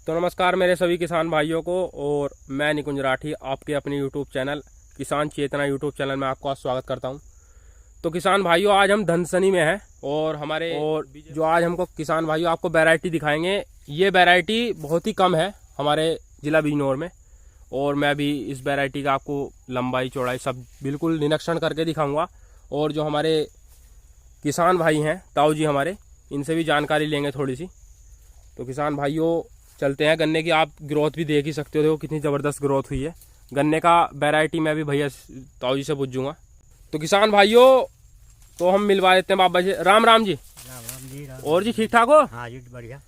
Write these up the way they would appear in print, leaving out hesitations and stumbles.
तो नमस्कार मेरे सभी किसान भाइयों को, और मैं निकुंज राठी आपके अपने यूट्यूब चैनल किसान चेतना यूट्यूब चैनल में आपका स्वागत करता हूं। तो किसान भाइयों, आज हम धनसनी में हैं और जो आज हमको किसान भाइयों आपको वैरायटी दिखाएंगे, ये वैरायटी बहुत ही कम है हमारे ज़िला बिजनौर में। और मैं भी इस वैरायटी का आपको लंबाई चौड़ाई सब बिल्कुल निरीक्षण करके दिखाऊँगा। और जो हमारे किसान भाई हैं ताऊ जी हमारे, इनसे भी जानकारी लेंगे थोड़ी सी। तो किसान भाइयों चलते हैं। गन्ने की आप ग्रोथ भी देख ही सकते हो, देखो कितनी ज़बरदस्त ग्रोथ हुई है गन्ने का। वैरायटी मैं भी भैया ताऊ जी से पूछूंगा। तो किसान भाइयों, तो हम मिलवा देते हैं बाबा जी। राम राम जी। राम राम जी। और जी ठीक ठाक हो? हाँ जी बढ़िया।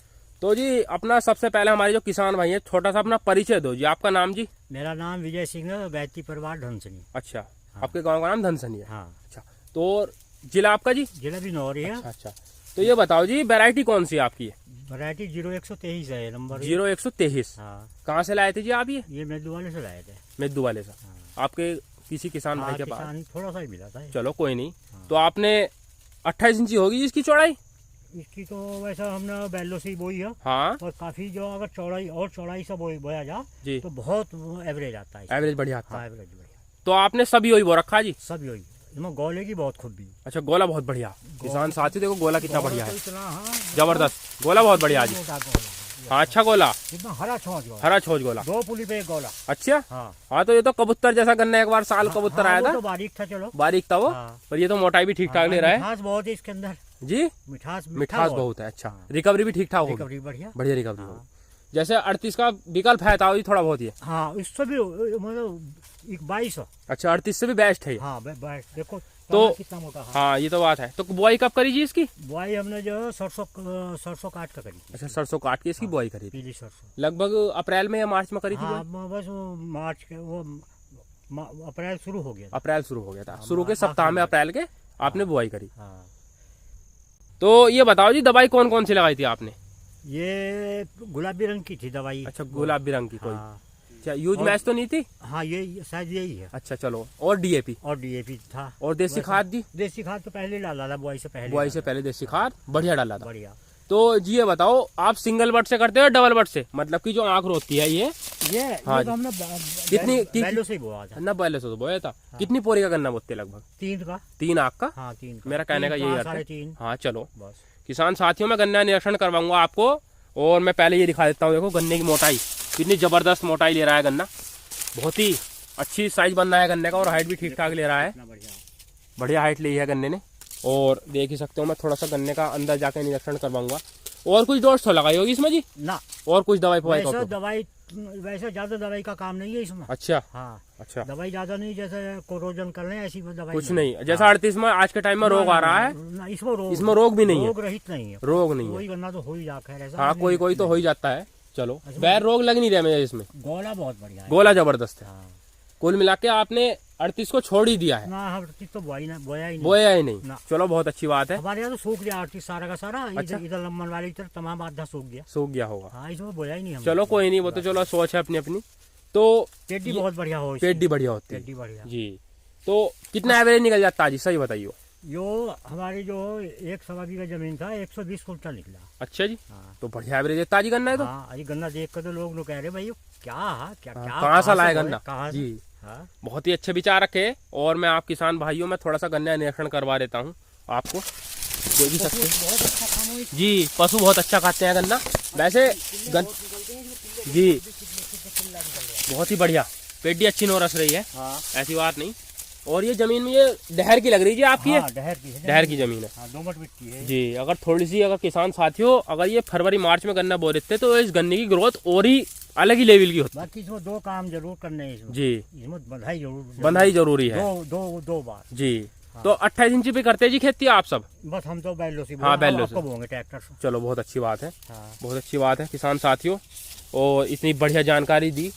तो जी अपना सबसे पहले हमारे जो किसान भाई हैं, छोटा सा अपना परिचय दो जी। आपका नाम जी? मेरा नाम विजय सिंह है, बैती परिवार धनसनी। अच्छा। हाँ। आपके गांव का नाम धनसनी है? हाँ। अच्छा। तो जिला आपका जी? जिला बिजनौर है। अच्छा। तो ये बताओ जी, वैरायटी कौन सी है आपकी? वैरायटी 0123 है नंबर। 0123। हाँ। कहाँ से लाए थे जी आप ये? मेदू वाले से लाए थे। मेदू वाले से? हाँ। आपके किसी किसान भाई के पास? किसान थोड़ा सा ही मिला था। चलो कोई नहीं। हाँ। तो आपने 28 इंची होगी इसकी चौड़ाई? इसकी तो वैसा हमने बैलो से ही बोई है। हाँ। और काफी जो अगर चौड़ाई से बोया जा जी तो बहुत एवरेज आता है। एवरेज बढ़िया आता हाँ है। एवरेज बढ़िया। तो आपने सभी वही बो रखा जी? सब यही इसमें गोले की बहुत खूबी। अच्छा, गोला बहुत बढ़िया। किसान साथी देखो गोला कितना बढ़िया है, हाँ, जबरदस्त गोला, बहुत बढ़िया जी। हाँ, अच्छा गोला, एकदम हरा छोज गोला। 2 पुली पे 1 गोला। अच्छा। हाँ। हाँ, तो ये तो कबूतर जैसा गन्ना एक बार साल कबूतर आया वो था, तो बारीक था। चलो बारीक था वो। हाँ। पर ये तो मोटाई भी ठीक ठाक ले रहा है मिठास बहुत है इसके अंदर जी। मिठास बहुत है। अच्छा। हाँ। रिकवरी भी ठीक ठाक होगी? रिकवरी बढ़िया रिकवरी हाँ। होगी। जैसे 38 का विकल्प है था थोड़ा बहुत ये? हाँ, इससे भी मतलब 22। अच्छा, 38 से भी बेस्ट है ये? हाँ देखो तो कितना मोटा। हाँ, ये तो बात है। तो बुआई कब करी जी इसकी? बुआई हमने जो सरसों काट कर करी। अच्छा, सरसों काट के इसकी बुआई करी थी? पीली सरसों लगभग अप्रैल में या मार्च में करी थी? हाँ, बस मार्च के अप्रैल शुरू हो गया। अप्रैल शुरू हो गया था, शुरू के सप्ताह में अप्रैल के आपने बुआई करी। हाँ। तो ये बताओ जी, दवाई कौन कौन सी लगाई थी आपने? ये गुलाबी रंग की थी दवाई। अच्छा, गुलाबी रंग की कोई? हाँ। अच्छा, यूज मैच तो नहीं थी? हाँ, ये शायद यही है। अच्छा चलो। और डीएपी? और डीएपी था। और देसी खाद दी? देसी खाद तो पहले डाला था, बुआई से पहले देसी खाद बढ़िया डाला था। बढ़िया। तो जी ये बताओ, आप सिंगल बट से करते हो डबल बट से? मतलब कि जो आंख रोकती है ये हाँ, ये तो हमने बैलो से ही बोया था। ना, पहले से तो बोया था। हाँ। कितनी पोरी का गन्ना बोते? लगभग 3 आंख का? हाँ, 3 का। मेरा कहने का यही अर्थ है। 3.5। हाँ चलो, बस। किसान साथियों में गन्ना निरीक्षण करवाऊंगा आपको। और मैं पहले ये दिखा देता हूँ, देखो गन्ने की मोटाई कितनी जबरदस्त मोटाई ले रहा है गन्ना। बहुत ही अच्छी साइज बन रहा है गन्ने का, और हाइट भी ठीक ठाक ले रहा है। बढ़िया हाइट ली है गन्ने ने। और देख ही सकते हो, मैं थोड़ा सा गन्ने का अंदर जाके निरीक्षण करवाऊंगा। और कुछ डोज तो लगाई होगी इसमें जी? ना, और कुछ दवाई वैसे ज्यादा दवाई का काम नहीं है इसमें। अच्छा। हाँ। अच्छा, दवाई ज्यादा नहीं, जैसे कोरोजन कर लें ऐसी दवाई कुछ नहीं। जैसा 38 में आज के टाइम में रोग आ रहा है, इसमें रोग भी नहीं है, रोग रहित नहीं है। रोग नहीं है। कोई गन्ना तो हो ही जाता है। हाँ, कोई तो हो ही जाता है। चलो, बैर रोग लग नहीं रहा मुझे इसमें। गोला बहुत बढ़िया है, गोला जबरदस्त है। हाँ। कुल मिला के आपने 38 को छोड़ ही दिया है? ना, 38 तो बोया ही नहीं। चलो, बहुत अच्छी बात है। हमारे यहाँ तो सूख गया 38 सारा का सारा। अच्छा। इधर लम्बन वाली तरफ तमाम आधा सूख गया होगा। हाँ, इसमें बोया ही नहीं। चलो कोई नहीं, वो तो चलो सोच है अपनी अपनी। तो पेटी बहुत बढ़िया हो, पेटी बढ़िया होती है जी। तो कितना एवरेज निकल जाता है जी, सही बताइए? यो हमारी जो 1 सवा बीघा जमीन था, 120 कुंटल निकला। अच्छा जी। हाँ। तो बढ़िया एवरेज है, ताजी गन्ना है तो। हाँ, अरे गन्ना देख कर तो लोग कह रहे भाई क्या कहाँ से लाए गन्ना जी। हाँ। बहुत ही अच्छे विचार रखे। और मैं आप किसान भाइयों में थोड़ा सा गन्ना निरीक्षण करवा देता हूँ आपको, देख ही सकते हैं। बहुत अच्छा काम जी, पशु बहुत अच्छा खाते हैं गन्ना वैसे जी। बहुत ही बढ़िया, पेटी अच्छी नोरस रही है। हाँ। ऐसी बात नहीं। और ये जमीन में ये डहर की लग रही है आपकी? हाँ, डहर की जमीन है। हाँ, दोमट मिट्टी है जी। अगर थोड़ी सी, अगर किसान साथियों अगर ये फरवरी मार्च में गन्ना बो देते तो इस गन्ने की ग्रोथ और ही अलग ही लेवल की होती। बाकी इसमें 2 काम जरूर करने हैं इसमें जी। इसमें बंधाई जरूरी है। दो बार जी। हाँ। तो 28 इंची पे करते जी खेती आप सब? बस हम तो बैलो से। हाँ, बैलो से बोंगे ट्रैक्टर से। चलो, बहुत अच्छी बात है। हाँ। बहुत अच्छी बात है किसान साथियों। और इतनी बढ़िया जानकारी दी,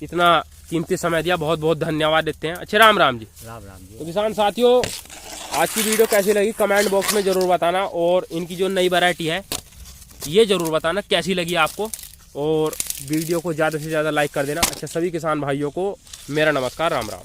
इतना कीमती समय दिया, बहुत बहुत धन्यवाद देते हैं। अच्छा, राम राम जी। राम राम जी। तो किसान साथियों, आज की वीडियो कैसी लगी कमेंट बॉक्स में जरूर बताना। और इनकी जो नई वैरायटी है ये जरूर बताना कैसी लगी आपको। और वीडियो को ज़्यादा से ज़्यादा लाइक कर देना। अच्छा, सभी किसान भाइयों को मेरा नमस्कार, राम राम।